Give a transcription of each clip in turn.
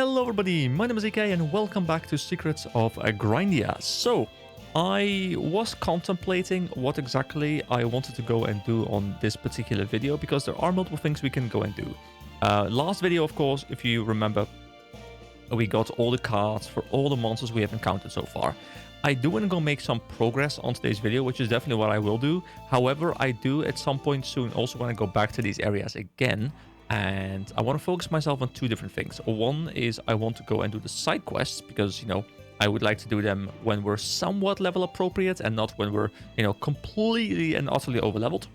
Hello everybody, my name is EK and welcome back to Secrets of Grindea. So, I was contemplating what exactly I wanted to go and do on this particular video because there are multiple things we can go and do. Last video, of course, if you remember, we got all the cards for all the monsters we have encountered so far. I do want to go make some progress on today's video, which is definitely what I will do. However, I do at some point soon also want to go back to these areas again. And I want to focus myself on two different things. One is I want to go and do the side quests because, you know, I would like to do them when we're somewhat level appropriate and not when we're, you know, completely and utterly overleveled.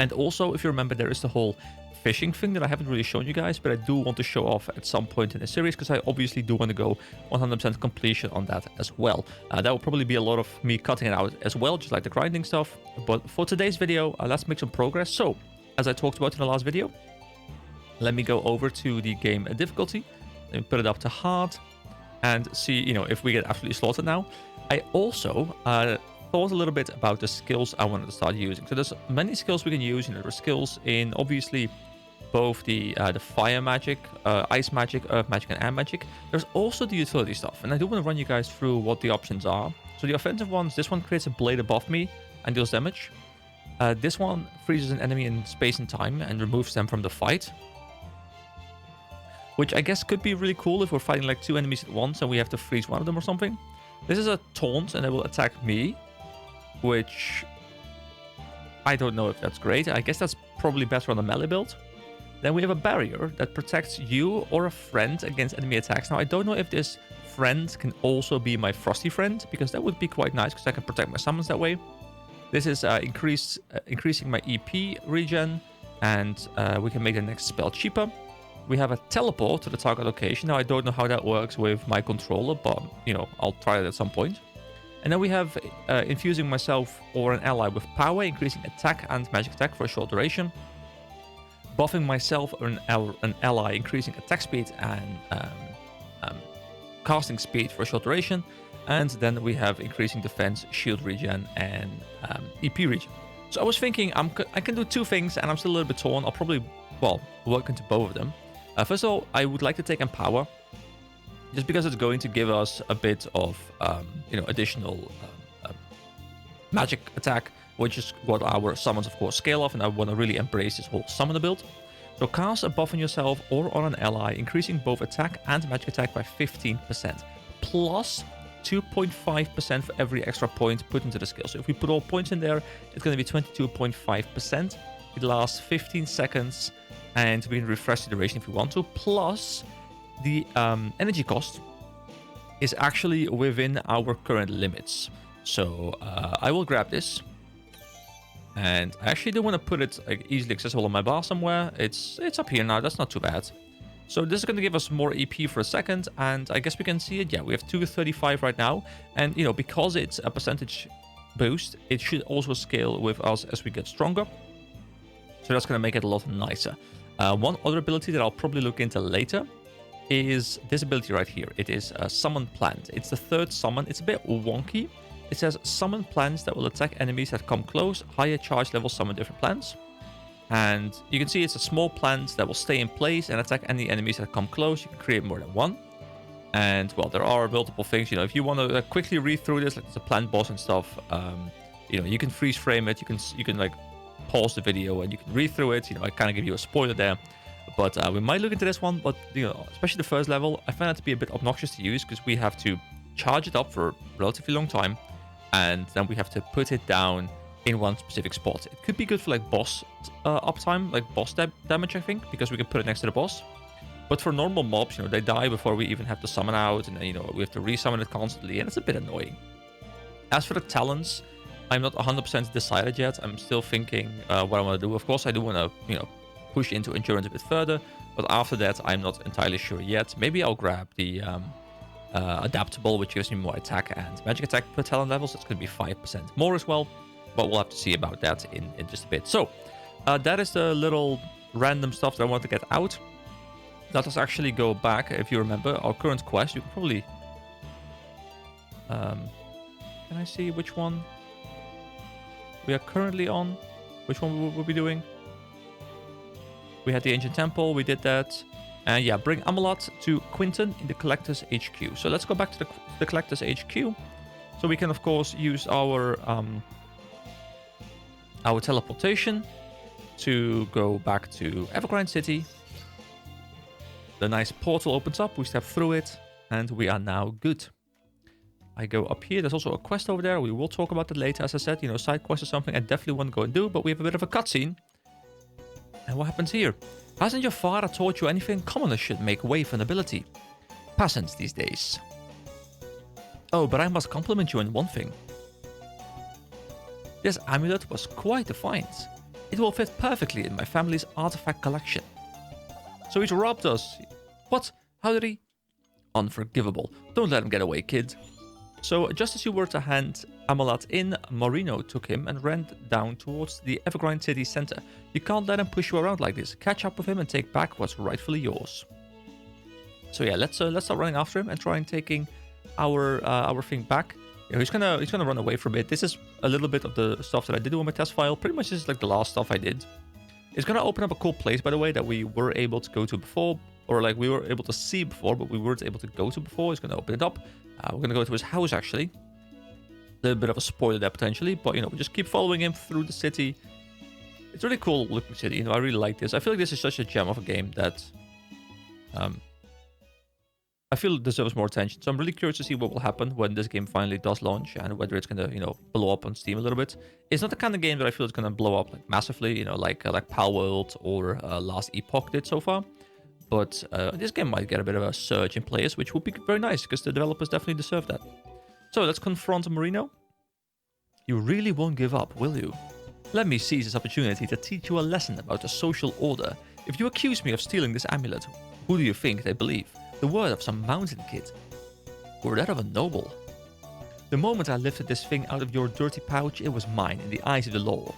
And also, if you remember, there is the whole fishing thing that I haven't really shown you guys, but I do want to show off at some point in the series because I obviously do want to go 100% completion on that as well. That will probably be a lot of me cutting it out as well, just like the grinding stuff. But for today's video, let's make some progress. So, as I talked about in the last video, let me go over to the game difficulty, and put it up to hard, and see, you know, if we get absolutely slaughtered now. I also thought a little bit about the skills I wanted to start using. So there's many skills we can use. You know, there's skills in obviously both the fire magic, ice magic, earth magic, and air magic. There's also the utility stuff, and I do want to run you guys through what the options are. So the offensive ones, this one creates a blade above me and deals damage. This one freezes an enemy in space and time and removes them from the fight, which I guess could be really cool if we're fighting like two enemies at once and we have to freeze one of them or something. This is a taunt and it will attack me, which I don't know if that's great. I guess that's probably better on the melee build. Then we have a barrier that protects you or a friend against enemy attacks. Now, I don't know if this friend can also be my frosty friend, because that would be quite nice because I can protect my summons that way. This is increasing my EP regen, and we can make the next spell cheaper. We have a teleport to the target location. Now, I don't know how that works with my controller, but, you know, I'll try it at some point. And then we have infusing myself or an ally with power, increasing attack and magic attack for a short duration. Buffing myself or an ally, increasing attack speed and casting speed for a short duration. And then we have increasing defense, shield regen, and EP regen. So I was thinking I can do two things, and I'm still a little bit torn. I'll probably, well, work into both of them. First of all, I would like to take Empower, just because it's going to give us a bit of, you know, additional magic attack, which is what our summons, of course, scale off, and I want to really embrace this whole summoner build. So cast a buff on yourself or on an ally, increasing both attack and magic attack by 15%, plus 2.5% for every extra point put into the skill. So if we put all points in there, it's going to be 22.5%. It lasts 15 seconds. And we can refresh the duration if we want to. Plus, the energy cost is actually within our current limits. So I will grab this. And I actually do want to put it like easily accessible on my bar somewhere. It's up here now. That's not too bad. So this is going to give us more EP for a second. And I guess we can see it. Yeah, we have 235 right now. And, you know, because it's a percentage boost, it should also scale with us as we get stronger. So that's going to make it a lot nicer. One other ability that I'll probably look into later is this ability right here. It is a Summon Plant. It's the third summon. It's a bit wonky. It says summon plants that will attack enemies that come close. Higher charge level summon different plants. And you can see it's a small plant that will stay in place and attack any enemies that come close. You can create more than one. And, well, there are multiple things. You know, if you want to quickly read through this, like there's a plant boss and stuff, you know, you can freeze frame it. You can like pause the video and you can read through it. You know, I kind of give you a spoiler there, but we might look into this one. But, you know, especially the first level, I find that to be a bit obnoxious to use because we have to charge it up for a relatively long time, and then we have to put it down in one specific spot. It could be good for like boss uptime, like boss damage, I think, because we can put it next to the boss. But for normal mobs, you know, they die before we even have to summon out, and then, you know, we have to resummon it constantly, and it's a bit annoying. As for the talents, I'm not 100% decided yet. I'm still thinking what I want to do. Of course, I do want to, you know, push into endurance a bit further. But after that, I'm not entirely sure yet. Maybe I'll grab the adaptable, which gives me more attack and magic attack per talent level. So it's going to be 5% more as well. But we'll have to see about that in just a bit. So that is the little random stuff that I want to get out. Let us actually go back. If you remember our current quest, you can probably... can I see which one we are currently on? Which one we will be doing? We had the ancient temple, we did that. And yeah, bring Amalot to Quinton in the Collector's HQ. So let's go back to the Collector's HQ. So we can, of course, use our teleportation to go back to Evergrande City. The nice portal opens up, we step through it, and we are now good. I go up here, there's also a quest over there, we will talk about that later. As I said, you know, side quest is something I definitely want to go and do, but we have a bit of a cutscene. And what happens here? Hasn't your father taught you anything? Commoners should make way for nobility. Peasants these days. Oh, but I must compliment you on one thing. This amulet was quite a find. It will fit perfectly in my family's artifact collection. So he's robbed us. What? How did he? Unforgivable. Don't let him get away, kid. So just as you were to hand Amalot in, Marino took him and ran down towards the Evergrande City center. You can't let him push you around like this. Catch up with him and take back what's rightfully yours. So yeah, let's start running after him and try and taking our thing back. You know, he's gonna run away from it. This is a little bit of the stuff that I did do on my test file. Pretty much this is like the last stuff I did. It's gonna open up a cool place, by the way, that we were able to go to before, or like we were able to see before, but we weren't able to go to before. It's gonna open it up. We're gonna go to his house actually. A little bit of a spoiler there potentially, but you know, we just keep following him through the city. It's a really cool looking city. You know, I really like this. I feel like this is such a gem of a game that I feel it deserves more attention. So I'm really curious to see what will happen when this game finally does launch and whether it's gonna, you know, blow up on Steam a little bit. It's not the kind of game that I feel is gonna blow up like massively, you know, like Palworld or Last Epoch did so far. But this game might get a bit of a surge in players, which would be very nice because the developers definitely deserve that. So let's confront Marino. You really won't give up, will you? Let me seize this opportunity to teach you a lesson about the social order. If you accuse me of stealing this amulet, who do you think they believe? The word of some mountain kid? Or that of a noble? The moment I lifted this thing out of your dirty pouch, it was mine in the eyes of the law.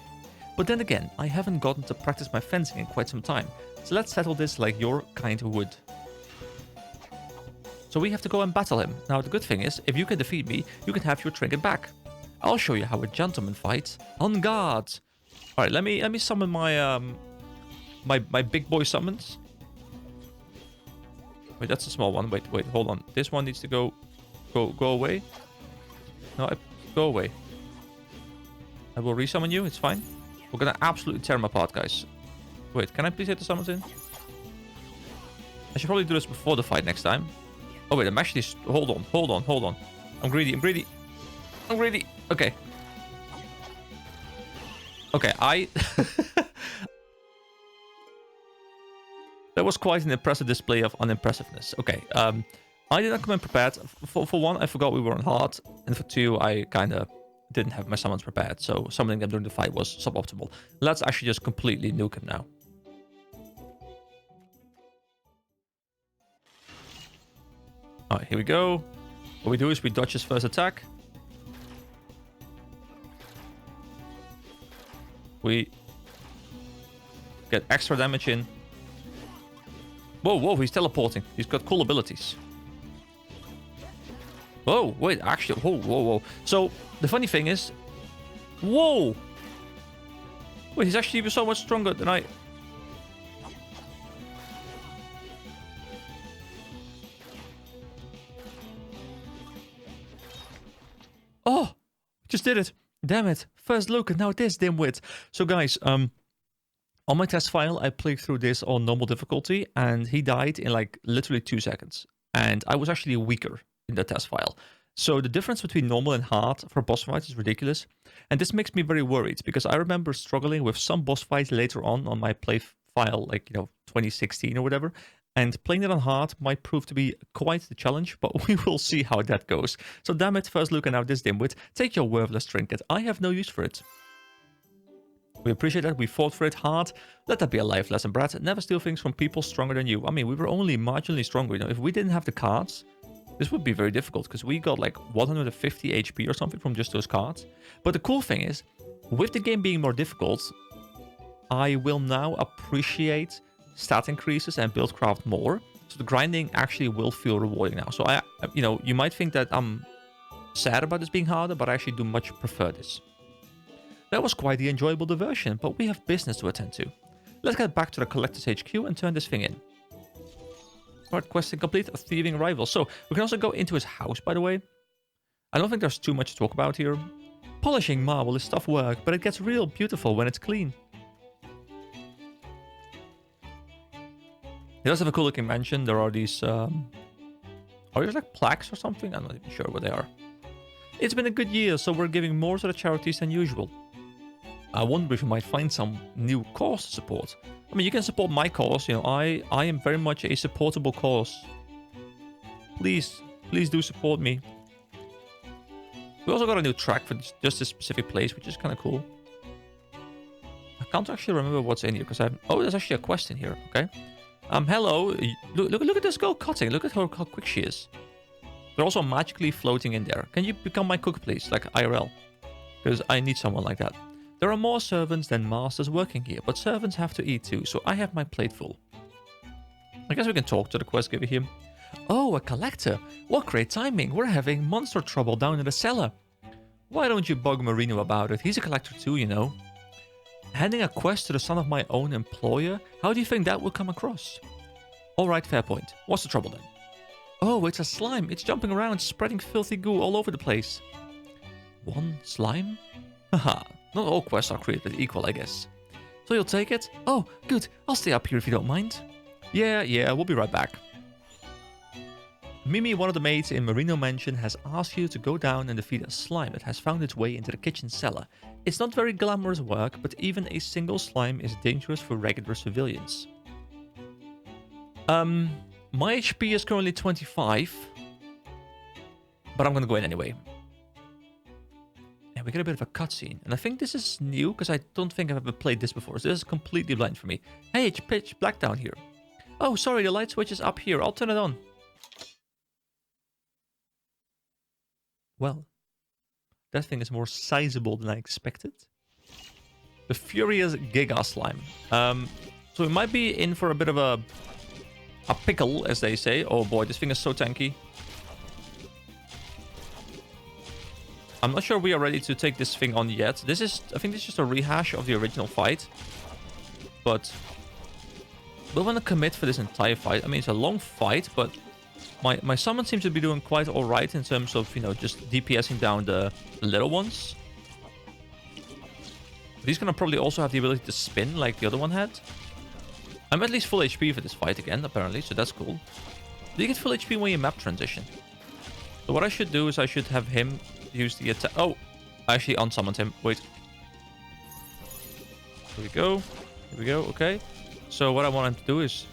But then again, I haven't gotten to practice my fencing in quite some time, so let's settle this like your kind would. So we have to go and battle him. Now the good thing is, if you can defeat me, you can have your trinket back. I'll show you how a gentleman fights. On guard! Alright, let me summon my my big boy summons. Wait, that's a small one. Wait, hold on. This one needs to go away. No, go away. I will resummon you. It's fine. We're gonna absolutely tear them apart, guys. Wait, can I please hit the summons in? I should probably do this before the fight next time. Oh wait, I'm actually... Hold on. I'm greedy. Okay. Okay, That was quite an impressive display of unimpressiveness. Okay, I did not come in prepared. For one, I forgot we were on hard. And for two, I kind of didn't have my summons prepared. So summoning them during the fight was suboptimal. Let's actually just completely nuke him now. Alright, here we go. What we do is we dodge his first attack. We get extra damage in. Whoa, he's teleporting. He's got cool abilities. Whoa, wait, actually, whoa. So, the funny thing is... Whoa! Wait, he's actually so much stronger than I... Oh! Just did it. Damn it. First look, and now it is dimwit. So, guys, on my test file, I played through this on normal difficulty, and he died in like literally 2 seconds. And I was actually weaker in the test file. So the difference between normal and hard for boss fights is ridiculous. And this makes me very worried, because I remember struggling with some boss fights later on my play file, like, 2016 or whatever. And playing it on hard might prove to be quite the challenge, but we will see how that goes. So damn it, first look, and now this dimwit. Take your worthless trinket. I have no use for it. We appreciate that. We fought for it hard. Let that be a life lesson, Brad. Never steal things from people stronger than you. I mean, we were only marginally stronger. If we didn't have the cards, this would be very difficult, because we got like 150 HP or something from just those cards. But the cool thing is, with the game being more difficult, I will now appreciate stat increases and build craft more. So the grinding actually will feel rewarding now. So you might think that I'm sad about this being harder, but I actually do much prefer this. That was quite the enjoyable diversion, but we have business to attend to. Let's get back to the Collector's HQ and turn this thing in. Alright, quest incomplete. A thieving rival. So, we can also go into his house, by the way. I don't think there's too much to talk about here. Polishing marble is tough work, but it gets real beautiful when it's clean. He does have a cool looking mansion. There are these, are these like plaques or something? I'm not even sure what they are. It's been a good year, so we're giving more to the charities than usual. I wonder if we might find some new cause to support. I mean, you can support my cause, you know, I am very much a supportable cause. Please do support me. We also got a new track for just this specific place, which is kind of cool. I can't actually remember what's in here, because oh, there's actually a quest in here, okay. Hello, look at this girl cutting, look at her, how quick she is. They're also magically floating in there. Can you become my cook, please, like IRL? Because I need someone like that. There are more servants than masters working here, but servants have to eat too, so I have my plate full. I guess we can talk to the quest giver here. Oh, a collector. What great timing. We're having monster trouble down in the cellar. Why don't you bug Marino about it? He's a collector too, you know. Handing a quest to the son of my own employer? How do you think that would come across? Alright, fair point. What's the trouble then? Oh, it's a slime. It's jumping around, spreading filthy goo all over the place. One slime? Haha. Not all quests are created equal, I guess. So you'll take it? Oh, good. I'll stay up here if you don't mind. Yeah, we'll be right back. Mimi, one of the maids in Marino Mansion, has asked you to go down and defeat a slime that has found its way into the kitchen cellar. It's not very glamorous work, but even a single slime is dangerous for regular civilians. My HP is currently 25, but I'm gonna go in anyway. And we get a bit of a cutscene, and I think this is new because I don't think I've ever played this before, so this is completely blind for me. Hey, it's pitch black down here. Oh, sorry, the light switch is up here. I'll turn it on. Well, that thing is more sizable than I expected. The Furious Giga Slime. So we might be in for a bit of a pickle, as they say. Oh boy, this thing is so tanky. I'm not sure we are ready to take this thing on yet. I think this is just a rehash of the original fight. But we'll want to commit for this entire fight. I mean, it's a long fight, but my summon seems to be doing quite alright in terms of, you know, just DPSing down the little ones. He's gonna probably also have the ability to spin like the other one had. I'm at least full HP for this fight again, apparently, so that's cool. Do you get full HP when you map transition? So what I should do is I should have him use the attack. Oh, I actually unsummoned him. Wait. Here we go. Here we go. Okay. So what I want him to do is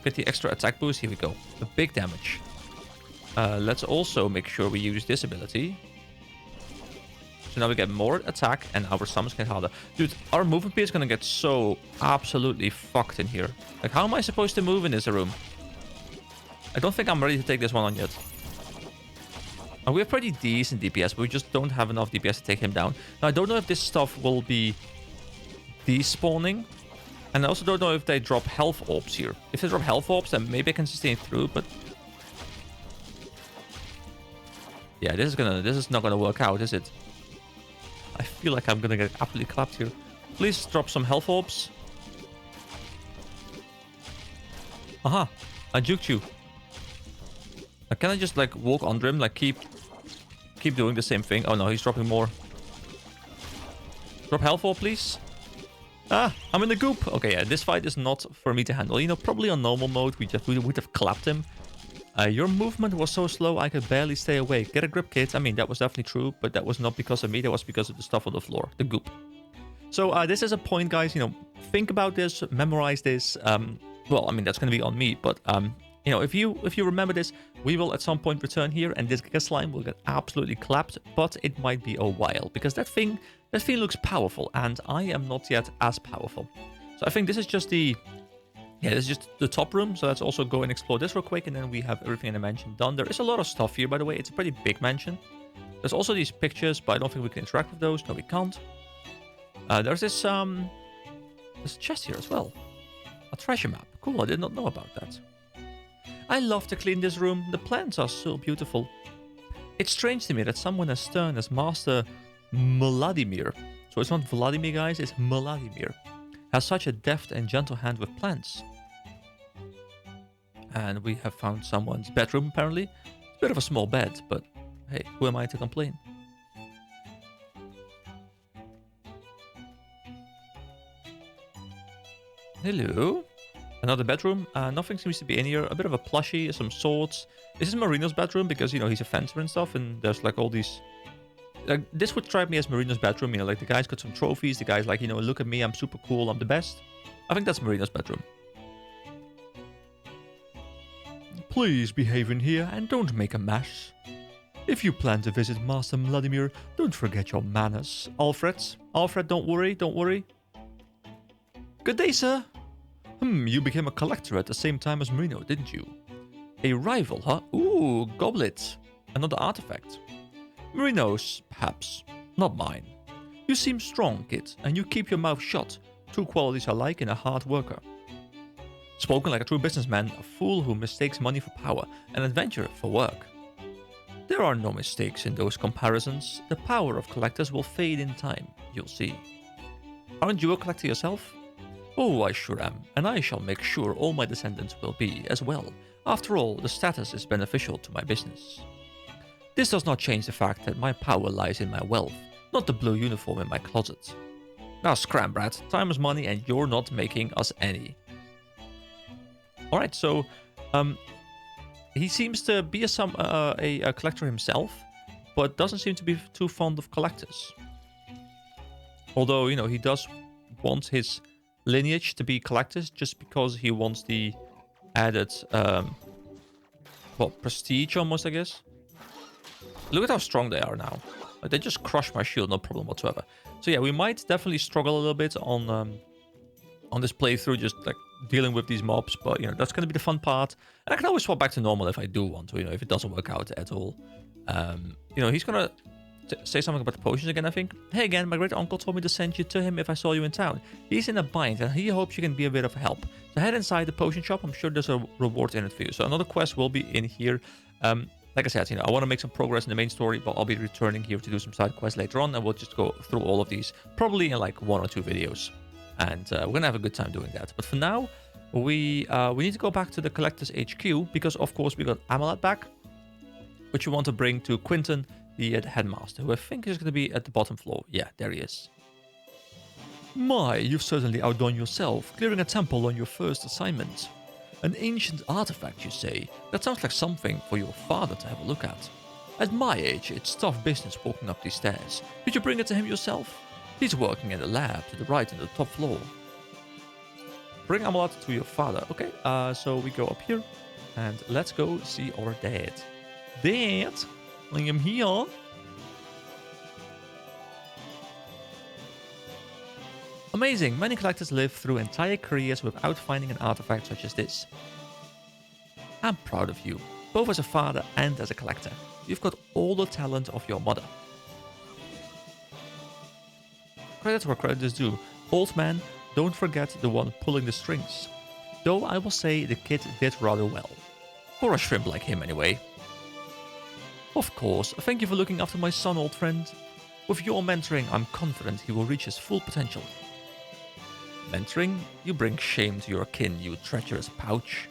get the extra attack boost. Here we go. The big damage. Let's also make sure we use this ability. So now we get more attack and our summons get harder. Dude, our movement speed is going to get so absolutely fucked in here. Like, how am I supposed to move in this room? I don't think I'm ready to take this one on yet. We have pretty decent DPS, but we just don't have enough DPS to take him down. Now, I don't know if this stuff will be despawning. And I also don't know if they drop health orbs here. If they drop health orbs, then maybe I can sustain through, but... yeah, this is not gonna work out, is it? I feel like I'm gonna get absolutely clapped here. Please drop some health orbs. Aha! I juked you. Can I just, like, walk under him? Like, keep doing the same thing. Oh no, he's dropping more. Drop health orb, please. Ah, I'm in the goop. Okay, yeah, this fight is not for me to handle. You know, probably on normal mode, we would have clapped him. Your movement was so slow, I could barely stay awake. Get a grip, kid. I mean, that was definitely true, but that was not because of me. That was because of the stuff on the floor, the goop. So this is a point, guys. You know, think about this, memorize this. Well, I mean, that's going to be on me, but you know, if you remember this, we will at some point return here, and this Giga Slime will get absolutely clapped, but it might be a while because that thing looks powerful, and I am not yet as powerful. So I think this is just the top room. So let's also go and explore this real quick, and then we have everything in the mansion done. There is a lot of stuff here, by the way. It's a pretty big mansion. There's also these pictures, but I don't think we can interact with those. No, we can't. There's this chest here as well. A treasure map. Cool, I did not know about that. I love to clean this room. The plants are so beautiful. It's strange to me that someone as stern as Master Vladimir, so it's not Vladimir, guys, it's Vladimir, has such a deft and gentle hand with plants. And we have found someone's bedroom, apparently. It's a bit of a small bed, but hey, who am I to complain? Hello. Another bedroom. Nothing seems to be in here. A bit of a plushie, some swords. This is Marino's bedroom because, you know, he's a fencer and stuff. And there's like all these... Like, this would strike me as Marino's bedroom. You know, like the guy's got some trophies. The guy's like, you know, look at me. I'm super cool. I'm the best. I think that's Marino's bedroom. Please behave in here and don't make a mess. If you plan to visit Master Vladimir, don't forget your manners. Alfred, don't worry, don't worry. Good day, sir. You became a collector at the same time as Marino, didn't you? A rival, huh? Ooh, goblet. Another artifact. Marino's, perhaps. Not mine. You seem strong, kid, and you keep your mouth shut. Two qualities I like in a hard worker. Spoken like a true businessman, a fool who mistakes money for power, an adventurer for work. There are no mistakes in those comparisons. The power of collectors will fade in time, you'll see. Aren't you a collector yourself? Oh, I sure am, and I shall make sure all my descendants will be as well. After all, the status is beneficial to my business. This does not change the fact that my power lies in my wealth, not the blue uniform in my closet. Now scram, brat. Time is money and you're not making us any. Alright, so he seems to be a collector himself, but doesn't seem to be too fond of collectors. Although, you know, he does want his lineage to be collectors just because he wants the added, prestige almost, I guess. Look at how strong they are now. Like, they just crush my shield, no problem whatsoever. So yeah, we might definitely struggle a little bit on this playthrough, just like dealing with these mobs, but you know, that's going to be the fun part. And I can always swap back to normal if I do want to, you know, if it doesn't work out at all. You know, he's going to say something about the potions again, I think. Hey again, my great uncle told me to send you to him if I saw you in town. He's in a bind and he hopes you can be a bit of help. So head inside the potion shop. I'm sure there's a reward in it for you. So another quest will be in here. Like I said, you know, I want to make some progress in the main story, but I'll be returning here to do some side quests later on, and we'll just go through all of these, probably in like 1 or 2 videos. And we're going to have a good time doing that. But for now, we need to go back to the Collector's HQ, because of course we got Amulet back, which we want to bring to Quinton, the headmaster, who I think is going to be at the bottom floor. Yeah, there he is. My, you've certainly outdone yourself, clearing a temple on your first assignment. An ancient artifact, you say? That sounds like something for your father to have a look at. At my age, it's tough business walking up these stairs. Did you bring it to him yourself? He's working in the lab to the right on the top floor. Bring Amulet to your father. Okay, so we go up here, and let's go see our dad. Dad, I am here. Amazing, many collectors live through entire careers without finding an artifact such as this. I'm proud of you, both as a father and as a collector. You've got all the talent of your mother. Credit where credit is due. Old man, don't forget the one pulling the strings. Though I will say the kid did rather well. For a shrimp like him anyway. Of course, thank you for looking after my son, old friend. With your mentoring, I'm confident he will reach his full potential. Mentoring? You bring shame to your kin, you treacherous pouch.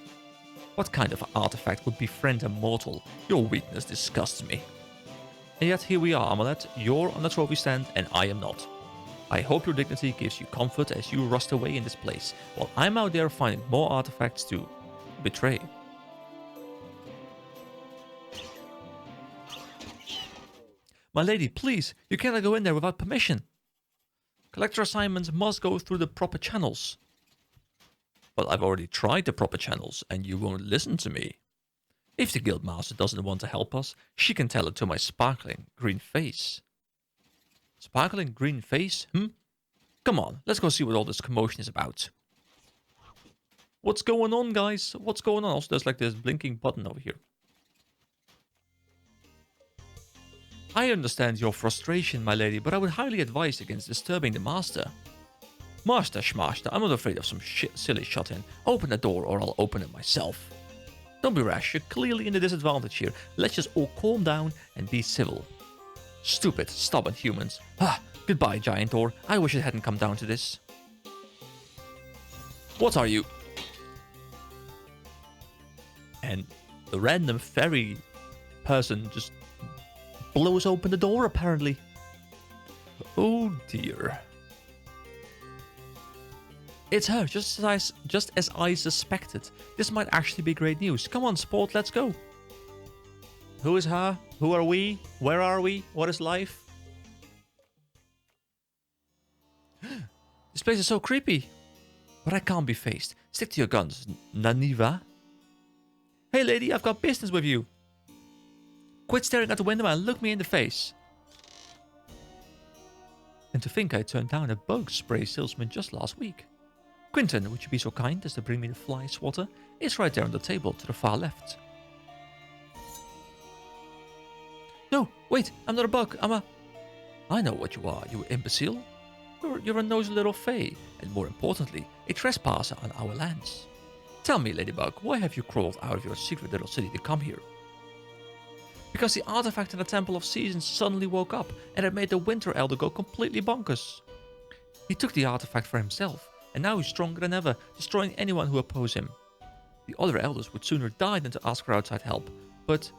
What kind of artifact would befriend a mortal? Your weakness disgusts me. And yet here we are, Amulet. You're on the trophy stand and I am not. I hope your dignity gives you comfort as you rust away in this place, while I'm out there finding more artifacts to betray. My lady, please, you cannot go in there without permission. Collector assignments must go through the proper channels. Well, I've already tried the proper channels, and you won't listen to me. If the guildmaster doesn't want to help us, she can tell it to my sparkling green face. Sparkling green face? Come on, let's go see what all this commotion is about. What's going on, guys? What's going on? Also, there's like this blinking button over here. I understand your frustration, my lady, but I would highly advise against disturbing the master. Master schmaster, I'm not afraid of some silly shut-in. Open the door or I'll open it myself. Don't be rash, you're clearly in a disadvantage here. Let's just all calm down and be civil. Stupid, stubborn humans. Goodbye, giant door. I wish it hadn't come down to this. What are you? And the random fairy person just blows open the door, apparently. Oh dear. It's her, just as I suspected. This might actually be great news. Come on, sport, let's go. Who is her? Who are we? Where are we? What is life? This place is so creepy. But I can't be faced. Stick to your guns, Naniva. Hey lady, I've got business with you. Quit staring out the window and look me in the face. And to think I turned down a bug spray salesman just last week. Quinton, would you be so kind as to bring me the fly swatter? It's right there on the table to the far left. No, wait, I'm not a bug, I know what you are, you imbecile. You're a nosy little fae, and more importantly, a trespasser on our lands. Tell me, Ladybug, why have you crawled out of your secret little city to come here? Because the artifact in the Temple of Seasons suddenly woke up, and it made the Winter Elder go completely bonkers. He took the artifact for himself, and now he's stronger than ever, destroying anyone who opposes him. The other elders would sooner die than to ask for outside help, but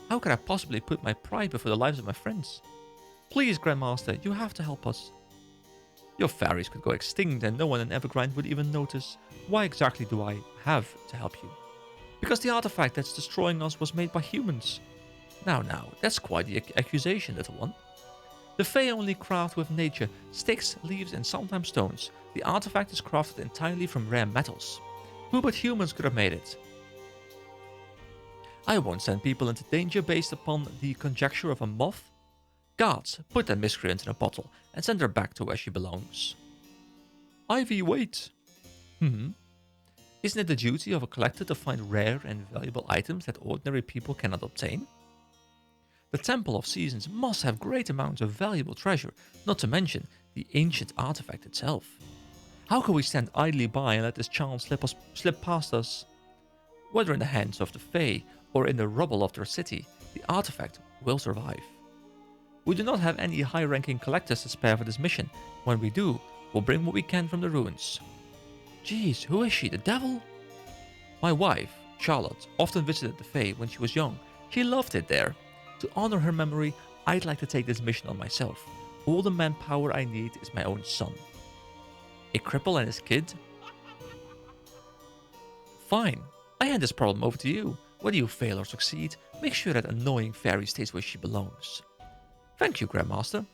how could I possibly put my pride before the lives of my friends? Please, Grandmaster, you have to help us. Your fairies could go extinct and no one in Evergrind would even notice. Why exactly do I have to help you? Because the artifact that's destroying us was made by humans. Now, that's quite the accusation, little one. The Fae only craft with nature, sticks, leaves and sometimes stones. The artifact is crafted entirely from rare metals. Who but humans could have made it? I won't send people into danger based upon the conjecture of a moth. Guards, put that miscreant in a bottle and send her back to where she belongs. Ivy, wait. Isn't it the duty of a collector to find rare and valuable items that ordinary people cannot obtain? The Temple of Seasons must have great amounts of valuable treasure, not to mention the ancient artifact itself. How can we stand idly by and let this chance slip past us? Whether in the hands of the Fae or in the rubble of their city, the artifact will survive. We do not have any high-ranking collectors to spare for this mission. When we do, we'll bring what we can from the ruins. Jeez, who is she, the devil? My wife, Charlotte, often visited the Fae when she was young. She loved it there. To honor her memory, I'd like to take this mission on myself. All the manpower I need is my own son. A cripple and his kid? Fine, I hand this problem over to you. Whether you fail or succeed, make sure that annoying fairy stays where she belongs. Thank you, Grandmaster.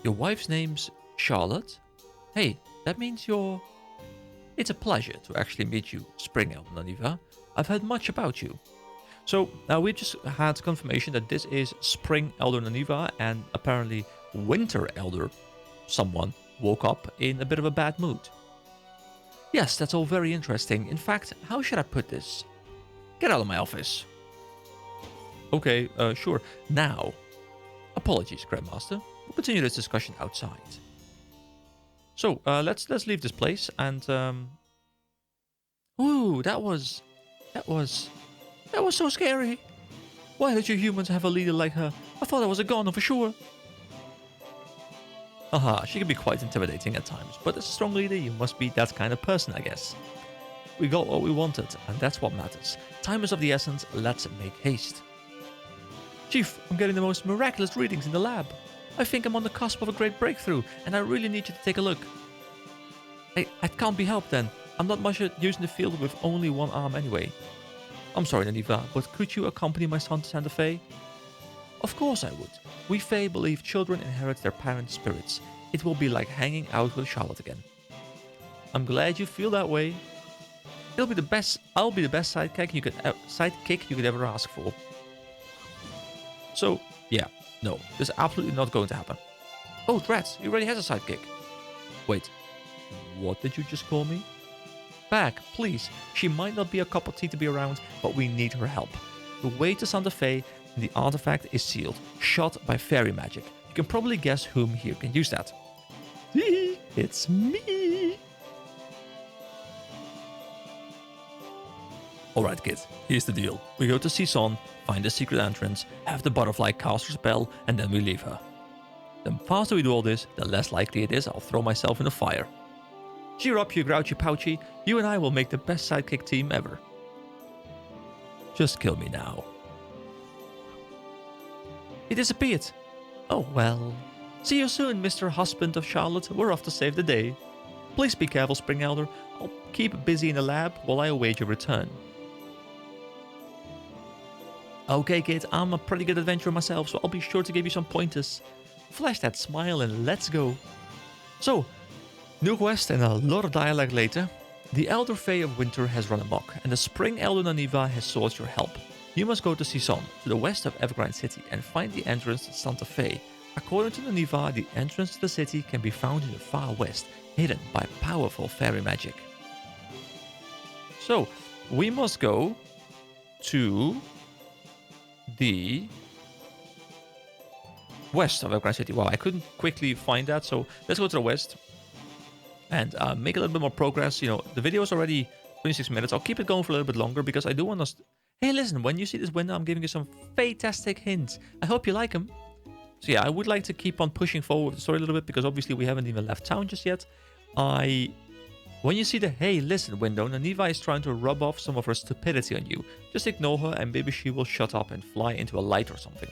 Your wife's name's Charlotte? Hey, that means you're... It's a pleasure to actually meet you, Spring Elder Naniva. I've heard much about you. So, now we just had confirmation that this is Spring Elder Naniva, and apparently Winter Elder someone woke up in a bit of a bad mood. Yes, that's all very interesting. In fact, how should I put this? Get out of my office. Okay, sure. Now, apologies, Grandmaster. We'll continue this discussion outside. So, let's leave this place and ooh, that was so scary. Why did you humans have a leader like her? I thought I was a goner for sure. Aha, she can be quite intimidating at times, but as a strong leader, you must be that kind of person, I guess. We got what we wanted, and that's what matters. Time is of the essence, let's make haste. Chief, I'm getting the most miraculous readings in the lab. I think I'm on the cusp of a great breakthrough, and I really need you to take a look. I can't be helped then. I'm not much at using the field with only one arm anyway. I'm sorry, Naniva, but could you accompany my son to Santa Fe? Of course I would. We Fae believe children inherit their parents' spirits. It will be like hanging out with Charlotte again. I'm glad you feel that way. I'll be the best sidekick you could ever ask for. So, yeah, no, this is absolutely not going to happen. Oh, Drats, he already has a sidekick. Wait, what did you just call me? Back, please. She might not be a cup of tea to be around, but we need her help. The way to Santa Fe and the artifact is sealed, shot by fairy magic. You can probably guess whom here can use that. It's me! Alright kids, here's the deal. We go to Season, find the secret entrance, have the butterfly cast her spell, and then we leave her. The faster we do all this, the less likely it is I'll throw myself in the fire. Cheer up, you grouchy pouchy. You and I will make the best sidekick team ever. Just kill me now. He disappeared. Oh well. See you soon, Mr. Husband of Charlotte. We're off to save the day. Please be careful, Spring Elder. I'll keep busy in the lab while I await your return. Okay, kid, I'm a pretty good adventurer myself, so I'll be sure to give you some pointers. Flash that smile and let's go. So, new quest and a lot of dialogue later. The Elder Fae of Winter has run amok, and the Spring Elder Naniva has sought your help. You must go to Sison, to the west of Evergrande City, and find the entrance to Santa Fe. According to Naniva, the entrance to the city can be found in the far west, hidden by powerful fairy magic. So, we must go to the west of Evergrande City. Wow, I couldn't quickly find that, so let's go to the west and make a little bit more progress. You know, the video is already 26 minutes. I'll keep it going for a little bit longer because I do want to... Hey, listen, when you see this window, I'm giving you some fantastic hints. I hope you like them. So yeah, I would like to keep on pushing forward the story a little bit because obviously we haven't even left town just yet. When you see the hey, listen window, Naniva is trying to rub off some of her stupidity on you. Just ignore her and maybe she will shut up and fly into a light or something.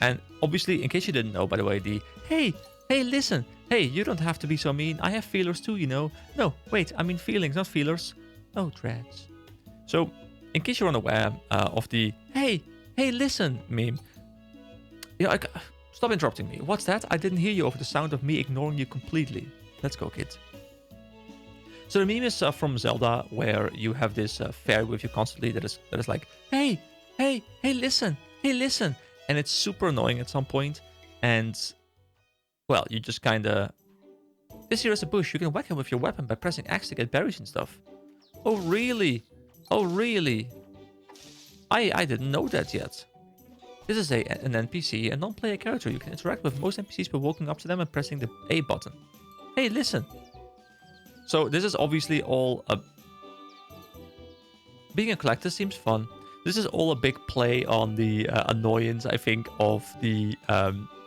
And obviously, in case you didn't know, by the way, the hey, listen, hey, you don't have to be so mean. I have feelers too, you know. No, wait, I mean feelings, not feelers. Oh, dreads. So, in case you're unaware of the hey, listen meme. Yeah, stop interrupting me. What's that? I didn't hear you over the sound of me ignoring you completely. Let's go, kid. So the meme is from Zelda, where you have this fairy with you constantly that is like, hey, listen, and it's super annoying at some point. And well, you just kind of, this here is a bush. You can whack him with your weapon by pressing X to get berries and stuff. Oh really? Oh really? I didn't know that yet. This is an NPC, a non-player character. You can interact with most NPCs by walking up to them and pressing the A button. Hey, listen. So this is obviously all a... Being a collector seems fun. This is all a big play on the annoyance, I think, of the,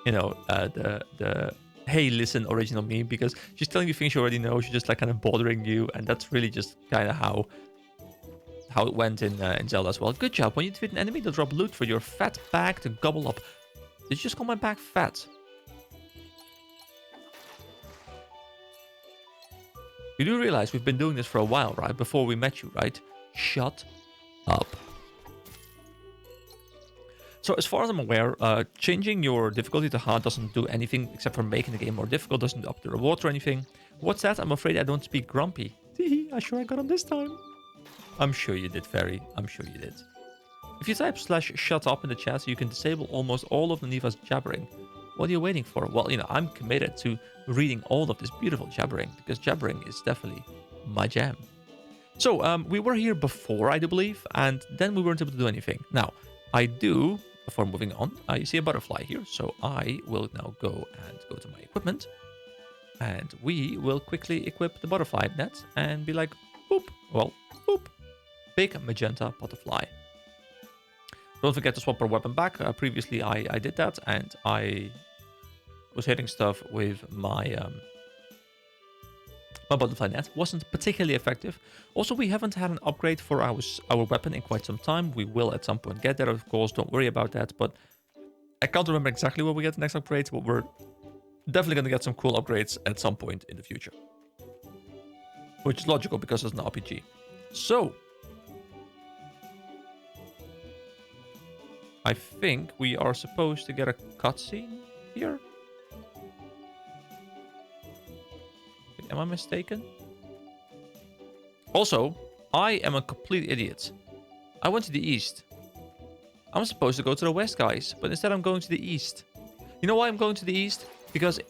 the hey, listen original meme, because she's telling you things you already know. She's just like kind of bothering you, and that's really just kind of how it went in Zelda as well. Good job. When you defeat an enemy, they'll drop loot for your fat bag to gobble up. Did you just call my bag fat? You do realize we've been doing this for a while, right? Before we met you, right? Shut up. So as far as I'm aware, changing your difficulty to hard doesn't do anything except for making the game more difficult, doesn't up the reward or anything. What's that? I'm afraid I don't speak grumpy. I sure I got him this time. I'm sure you did, Fairy. I'm sure you did. If you type /shut up in the chat, you can disable almost all of Naniva's jabbering. What are you waiting for? Well, I'm committed to reading all of this beautiful jabbering, because jabbering is definitely my jam. So, we were here before, I do believe, and then we weren't able to do anything. Now, before moving on, you see a butterfly here, so I will now go to my equipment, and we will quickly equip the butterfly net and be like, boop, well, boop, big magenta butterfly. Don't forget to swap our weapon back. Previously, I did that, and I was hitting stuff with my my butterfly net. Wasn't particularly effective. Also, we haven't had an upgrade for our weapon in quite some time. We will at some point get there, of course. Don't worry about that. But I can't remember exactly where we get the next upgrade, but we're definitely going to get some cool upgrades at some point in the future. Which is logical because it's an RPG. So, I think we are supposed to get a cutscene here. Am I mistaken? Also, I am a complete idiot. I went to the east. I'm supposed to go to the west, guys, but instead I'm going to the east. You know why I'm going to the east? Because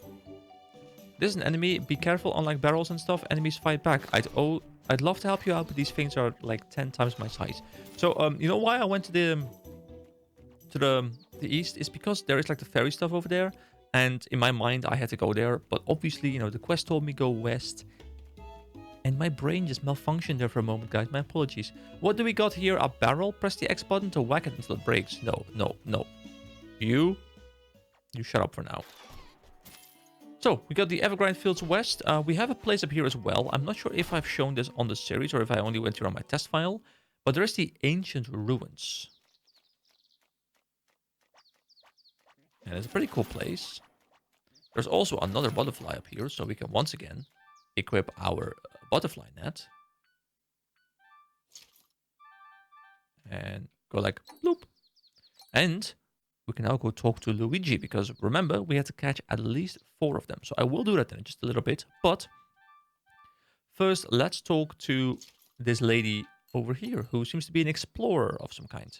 there's an enemy. Be careful, unlike barrels and stuff, enemies fight back. I'd love to help you out, but these things are like 10 times my size. So, you know why I went to the east? Is because there is like the fairy stuff over there. And in my mind, I had to go there. But obviously, the quest told me go west. And my brain just malfunctioned there for a moment, guys. My apologies. What do we got here? A barrel? Press the X button to whack it until it breaks. No. You shut up for now. So, we got the Evergrande Fields West. We have a place up here as well. I'm not sure if I've shown this on the series or if I only went here on my test file. But there is the Ancient Ruins. And it's a pretty cool place. There's also another butterfly up here, so we can once again equip our butterfly net. And go like, bloop. And we can now go talk to Luigi, because remember, we had to catch at least 4 of them. So I will do that in just a little bit. But first, let's talk to this lady over here, who seems to be an explorer of some kind.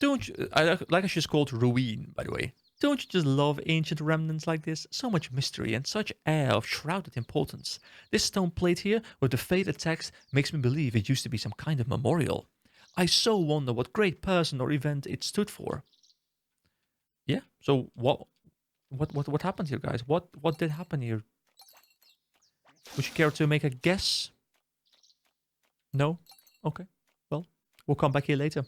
Don't you, like she's called Ruin, by the way. Don't you just love ancient remnants like this? So much mystery and such air of shrouded importance. This stone plate here, with the faded text, makes me believe it used to be some kind of memorial. I so wonder what great person or event it stood for. Yeah, so what happened here, guys? What did happen here? Would you care to make a guess? No? Okay. Well, we'll come back here later.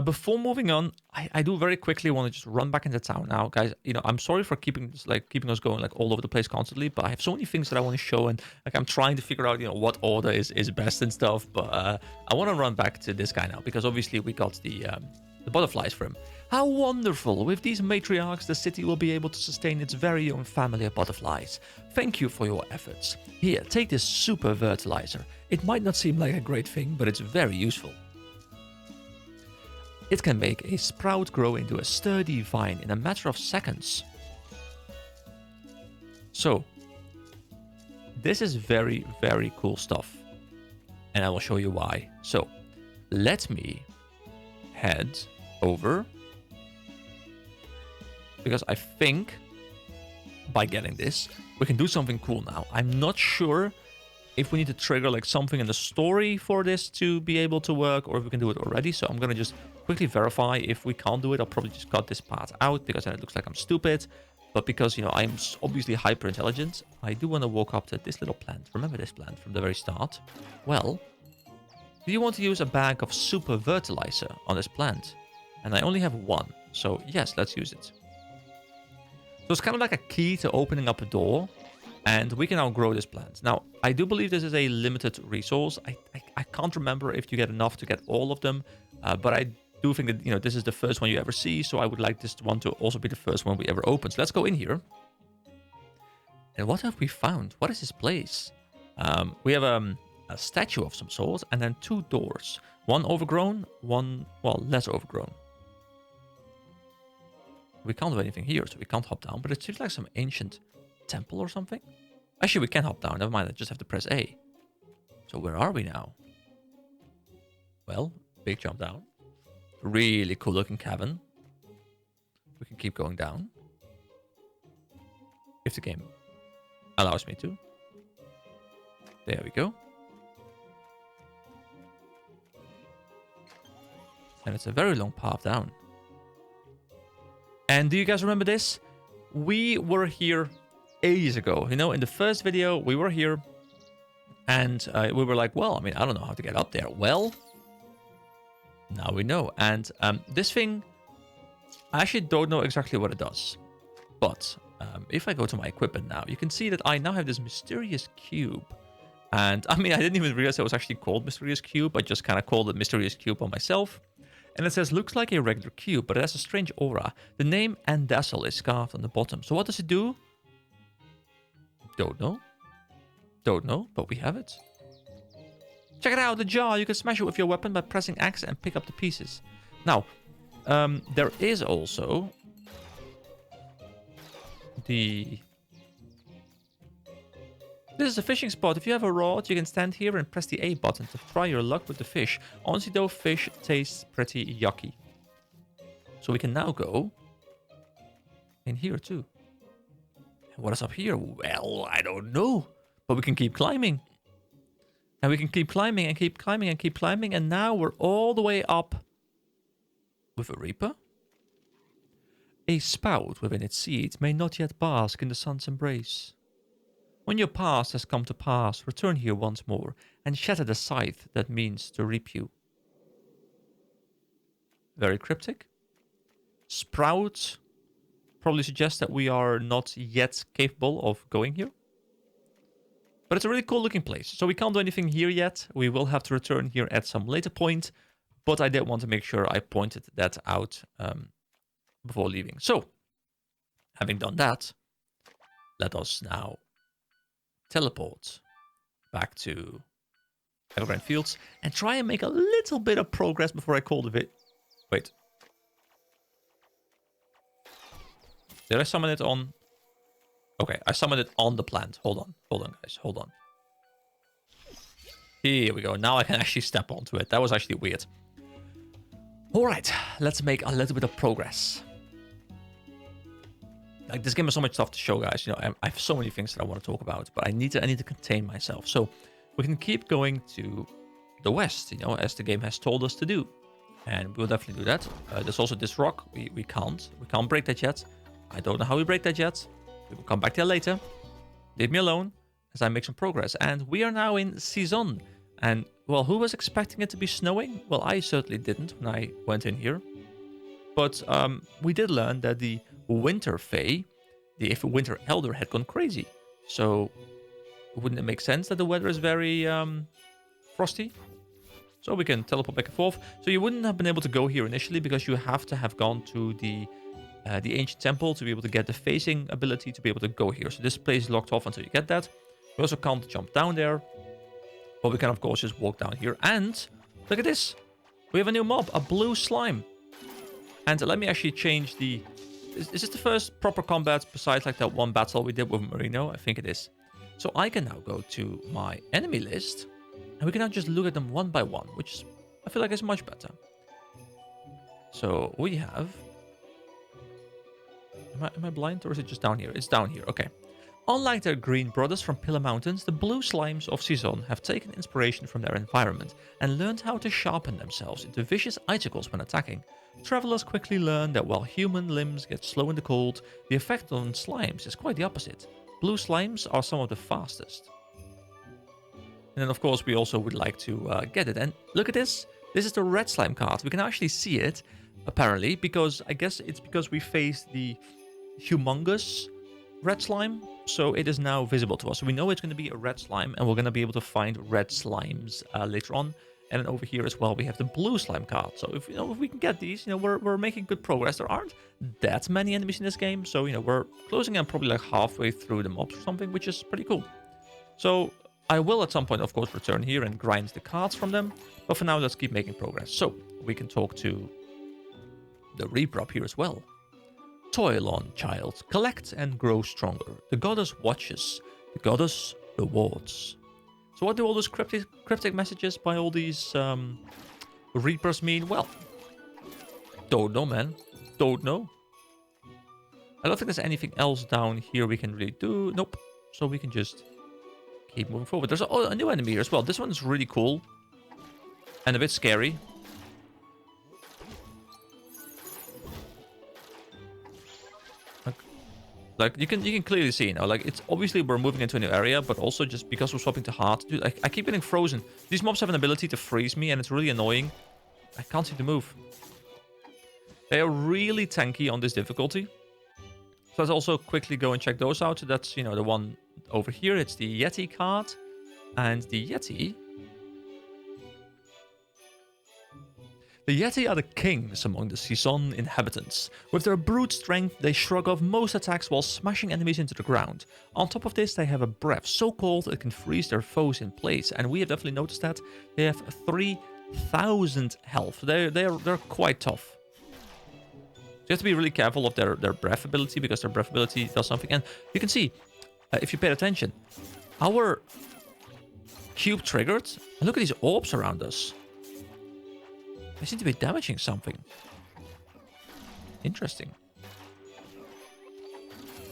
Before moving on, I do very quickly want to just run back into town now, guys. You know, I'm sorry for keeping us going like all over the place constantly, but I have so many things that I want to show, and like I'm trying to figure out, you know, what order is best and stuff. But I want to run back to this guy now because obviously we got the butterflies for him. How wonderful! With these matriarchs, the city will be able to sustain its very own family of butterflies. Thank you for your efforts. Here, take this super fertilizer. It might not seem like a great thing, but it's very useful. It can make a sprout grow into a sturdy vine in a matter of seconds. So, this is very, very cool stuff. And I will show you why. So, let me head over. Because I think by getting this, we can do something cool now. I'm not sure if we need to trigger like something in the story for this to be able to work, or if we can do it already. So I'm gonna just quickly verify. If we can't do it, I'll probably just cut this part out because then it looks like I'm stupid. But because, you know, I'm obviously hyper intelligent, I do want to walk up to this little plant. Remember this plant from the very start? Well, do you want to use a bag of super fertilizer on this plant? And I only have 1, so yes, let's use it. So it's kind of like a key to opening up a door. And we can now grow this plant. Now, I do believe this is a limited resource. I can't remember if you get enough to get all of them. But I do think that, you know, this is the first one you ever see. So I would like this one to also be the first one we ever open. So let's go in here. And what have we found? What is this place? We have a statue of some sort. And then 2 doors. One overgrown, one, well, less overgrown. We can't do anything here, so we can't hop down. But it seems like some ancient temple or something. Actually, we can hop down. Never mind. I just have to press A. So where are we now? Well, big jump down. Really cool looking cavern. We can keep going down. If the game allows me to. There we go. And it's a very long path down. And do you guys remember this? We were here ages ago. You know, in the first video, we were here. And we were like, well, I mean, I don't know how to get up there. Well, now we know. And this thing, I actually don't know exactly what it does. But if I go to my equipment now, you can see that I now have this mysterious cube. And I mean, I didn't even realize it was actually called Mysterious Cube. I just kind of called it Mysterious Cube on myself. And it says, looks like a regular cube, but it has a strange aura. The name Andassel is carved on the bottom. So what does it do? Don't know. Don't know, but we have it. Check it out, the jar. You can smash it with your weapon by pressing X and pick up the pieces. Now, there is also the... This is a fishing spot. If you have a rod, you can stand here and press the A button to try your luck with the fish. Honestly though, fish tastes pretty yucky. So we can now go in here too. And what is up here? Well, I don't know. But we can keep climbing. And we can keep climbing and keep climbing and keep climbing. And now we're all the way up with a reaper. A spout within its seeds may not yet bask in the sun's embrace. When your past has come to pass, return here once more and shatter the scythe that means to reap you. Very cryptic. Sprout probably suggests that we are not yet capable of going here. But it's a really cool looking place. So we can't do anything here yet. We will have to return here at some later point. But I did want to make sure I pointed that out before leaving. So, having done that, let us now teleport back to Evergrande Fields and try and make a little bit of progress before I call the vid. Wait. Did I summon it on? Okay, I summoned it on the plant. Hold on, guys. Hold on. Here we go. Now I can actually step onto it. That was actually weird. All right, let's make a little bit of progress. Like, this game has so much stuff to show, guys. You know, I have so many things that I want to talk about, but I need to contain myself. So we can keep going to the west, you know, as the game has told us to do, and we'll definitely do that. There's also this rock. We can't break that yet. I don't know how we break that yet. We will come back there later. Leave me alone as I make some progress. And we are now in Season. And, well, who was expecting it to be snowing? Well, I certainly didn't when I went in here. But we did learn that the Winter Fae, the Winter Elder, had gone crazy. So wouldn't it make sense that the weather is very frosty? So we can teleport back and forth. So you wouldn't have been able to go here initially because you have to have gone to the ancient temple to be able to get the phasing ability to be able to go here. So this place is locked off until you get that. We also can't jump down there, but we can of course just walk down here. And look at this, we have a new mob, a blue slime. And let me actually change the... Is this the first proper combat besides like that one battle we did with Marino? I think it is. So I can now go to my enemy list and we can now just look at them one by one, which I feel like is much better. So we have... Am I blind or is it just down here? It's down here, okay. Unlike their green brothers from Pillar Mountains, the blue slimes of Season have taken inspiration from their environment and learned how to sharpen themselves into vicious icicles when attacking. Travelers quickly learn that while human limbs get slow in the cold, the effect on slimes is quite the opposite. Blue slimes are some of the fastest. And then of course we also would like to get it. And look at this. This is the red slime card. We can actually see it, apparently, because I guess it's because we faced the humongous red slime, so it is now visible to us. So we know it's going to be a red slime, and we're going to be able to find red slimes later on. And then over here as well, we have the blue slime card. So if we can get these, we're making good progress. There aren't that many enemies in this game, so we're closing in probably like halfway through the mobs or something, which is pretty cool. So I will at some point, of course, return here and grind the cards from them. But for now, let's keep making progress. So we can talk to the Reaper up here as well. Toil on, child. Collect and grow stronger. The goddess watches. The goddess rewards. So what do all those cryptic messages by all these Reapers mean? Well, don't know, man. Don't know. I don't think there's anything else down here we can really do. Nope. So we can just keep moving forward. There's a new enemy here as well. This one is really cool. And a bit scary. Like you can clearly see, like it's obviously we're moving into a new area, but also just because we're swapping to hard, dude, I keep getting frozen. These mobs have an ability to freeze me, and it's really annoying. I can't seem to move. They are really tanky on this difficulty. So let's also quickly go and check those out. So that's, the one over here. It's the Yeti card, and the Yeti. The Yeti are the kings among the Season inhabitants. With their brute strength, they shrug off most attacks while smashing enemies into the ground. On top of this, they have a breath so cold it can freeze their foes in place, and we have definitely noticed that. They have 3,000 health. They're quite tough. So you have to be really careful of their breath ability, because their breath ability does something. And you can see, if you pay attention, our cube triggered, and look at these orbs around us. They seem to be damaging something. Interesting.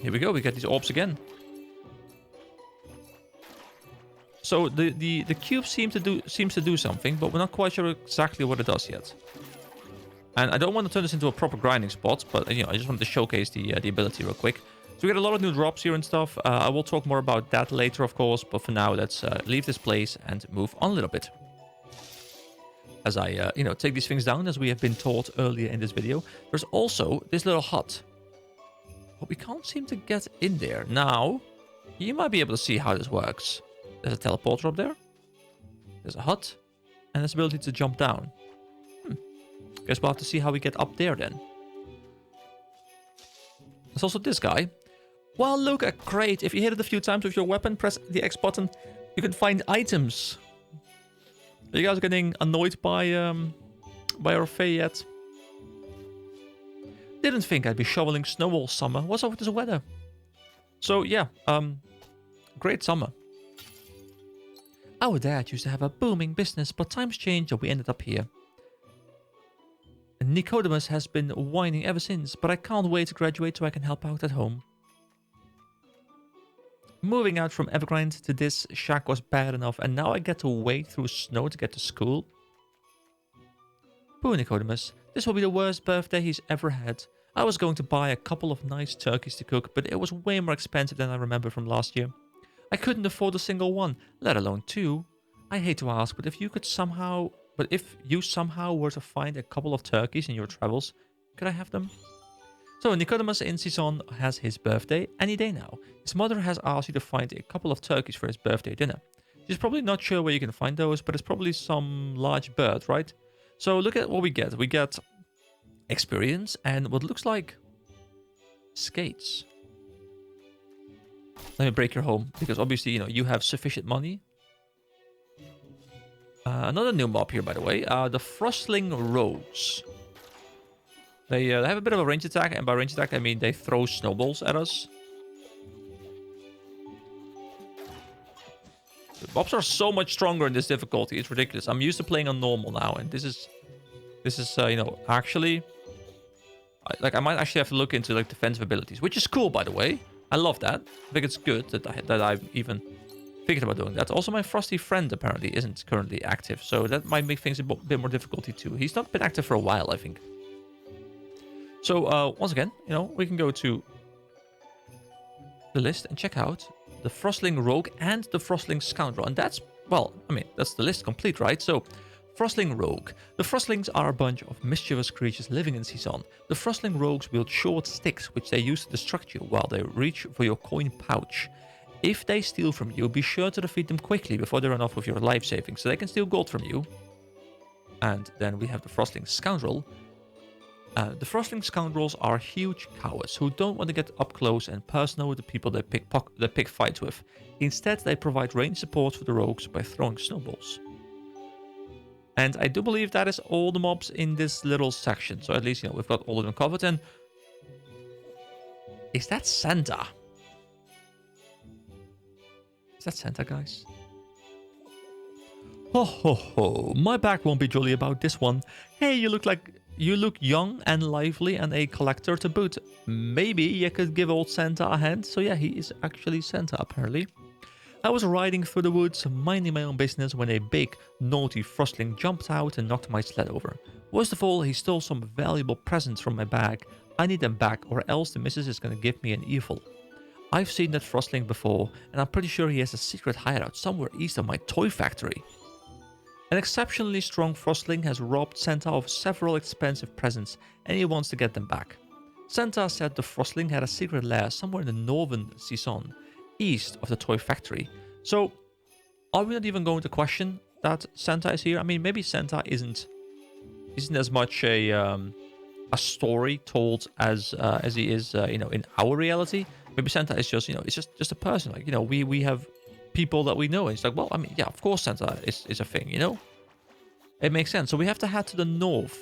Here we go. We get these orbs again. So the cube seems to do something, but we're not quite sure exactly what it does yet. And I don't want to turn this into a proper grinding spot, but I just wanted to showcase the ability real quick. So we get a lot of new drops here and stuff. I will talk more about that later, of course. But for now, let's leave this place and move on a little bit. As I, take these things down, as we have been taught earlier in this video. There's also this little hut. But we can't seem to get in there. Now, you might be able to see how this works. There's a teleporter up there. There's a hut. And there's ability to jump down. Guess we'll have to see how we get up there then. There's also this guy. Well, look, great. If you hit it a few times with your weapon, press the X button, you can find items. Are you guys getting annoyed by our Fae yet? Didn't think I'd be shoveling snow all summer. What's up with this weather? So yeah, great summer. Our dad used to have a booming business, but times changed and we ended up here. Nicodemus has been whining ever since, but I can't wait to graduate so I can help out at home. Moving out from Evergrind to this shack was bad enough, and now I get to wade through snow to get to school. Poor Nicodemus. This will be the worst birthday he's ever had. I was going to buy a couple of nice turkeys to cook, but it was way more expensive than I remember from last year. I couldn't afford a single one, let alone two. I hate to ask, but if you somehow were to find a couple of turkeys in your travels, could I have them? So Nicodemus in Season has his birthday any day now. His mother has asked you to find a couple of turkeys for his birthday dinner. She's probably not sure where you can find those, but it's probably some large bird, right? So look at what we get. We get experience and what looks like skates. Let me break your home, because obviously, you have sufficient money. Another new mob here, by the way. The Frostling Rogues. They have a bit of a range attack, and by range attack I mean they throw snowballs at us. The mobs are so much stronger in this difficulty. It's ridiculous. I'm used to playing on normal now, and this is actually, I might actually have to look into like defensive abilities, which is cool, by the way. I love that. I think it's good that I've even thinking about doing that. Also, my frosty friend apparently isn't currently active, so that might make things a bit more difficulty too. He's not been active for a while, I think. So once again, we can go to the list and check out the Frostling Rogue and the Frostling Scoundrel, and that's the list complete, right? So Frostling Rogue. The Frostlings are a bunch of mischievous creatures living in Season. The Frostling Rogues wield short sticks, which they use to distract you while they reach for your coin pouch. If they steal from you, be sure to defeat them quickly before they run off with your life savings, so they can steal gold from you. And then we have the Frostling Scoundrel. The Frostling Scoundrels are huge cowards who don't want to get up close and personal with the people they pick fights with. Instead, they provide range support for the rogues by throwing snowballs. And I do believe that is all the mobs in this little section. So at least, we've got all of them covered. And is that Santa? Is that Santa, guys? Ho ho ho, my back won't be jolly about this one. Hey, you look young and lively and a collector to boot. Maybe you could give old Santa a hand. So yeah, he is actually Santa apparently. I was riding through the woods, minding my own business, when a big, naughty frostling jumped out and knocked my sled over. Worst of all, he stole some valuable presents from my bag. I need them back, or else the missus is gonna give me an earful. I've seen that frostling before, and I'm pretty sure he has a secret hideout somewhere east of my toy factory. An exceptionally strong frostling has robbed Santa of several expensive presents, and he wants to get them back. Santa said the frostling had a secret lair somewhere in the northern Season, east of the toy factory. So, are we not even going to question that Santa is here? I mean, maybe Santa isn't as much a story told as he is, in our reality. Maybe Santa is just, it's just a person. Like, we have people that we know. And it's like, well, I mean, yeah, of course Santa is a thing, It makes sense. So we have to head to the north.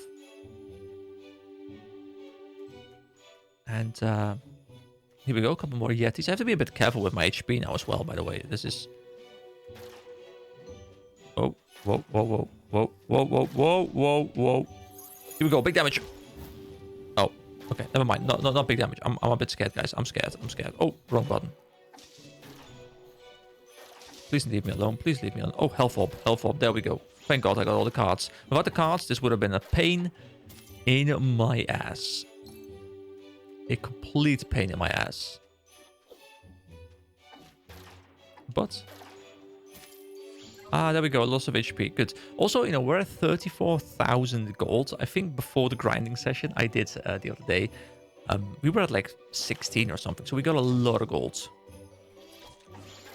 And here we go, a couple more Yetis. I have to be a bit careful with my HP now as well, by the way. This is... Oh, whoa, whoa, whoa, whoa, whoa, whoa, whoa, whoa, whoa. Here we go, big damage. Oh, okay, never mind. Not big damage. I'm a bit scared, guys. I'm scared. Oh, wrong button. Please leave me alone. Please leave me alone. Oh, health orb. There we go. Thank God I got all the cards. Without the cards, this would have been a pain in my ass. A complete pain in my ass. But... there we go. Loss of HP. Good. Also, we're at 34,000 gold. I think before the grinding session I did the other day, We were at like 16 or something, so we got a lot of golds.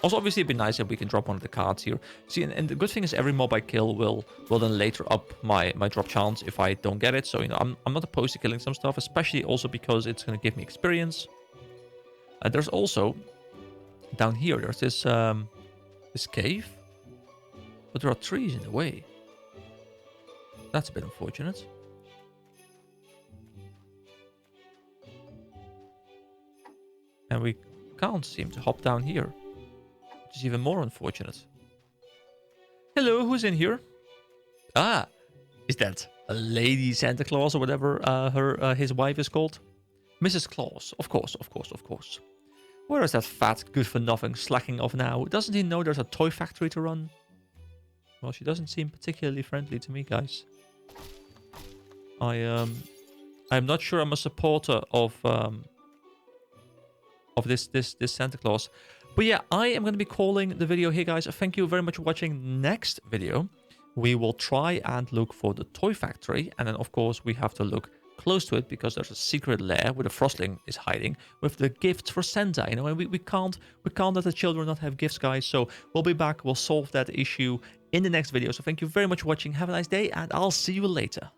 Also, obviously, it'd be nice if we can drop one of the cards here. See, and the good thing is every mob I kill will then later up my drop chance if I don't get it. So, you know, I'm not opposed to killing some stuff, especially also because it's going to give me experience. There's also, down here, there's this cave. But there are trees in the way. That's a bit unfortunate. And we can't seem to hop down here. Which is even more unfortunate. Hello, who's in here? Ah, is that a Lady Santa Claus or whatever his wife is called? Mrs. Claus, of course, of course, of course. Where is that fat, good-for-nothing slacking off now? Doesn't he know there's a toy factory to run? Well, she doesn't seem particularly friendly to me, guys. I'm not sure I'm a supporter of this Santa Claus. But yeah, I am going to be calling the video here, guys. Thank you very much for watching. Next video, we will try and look for the toy factory. And then, of course, we have to look close to it because there's a secret lair where the Frostling is hiding with the gifts for Santa. You know, and we can't let the children not have gifts, guys. So we'll be back. We'll solve that issue in the next video. So thank you very much for watching. Have a nice day, and I'll see you later.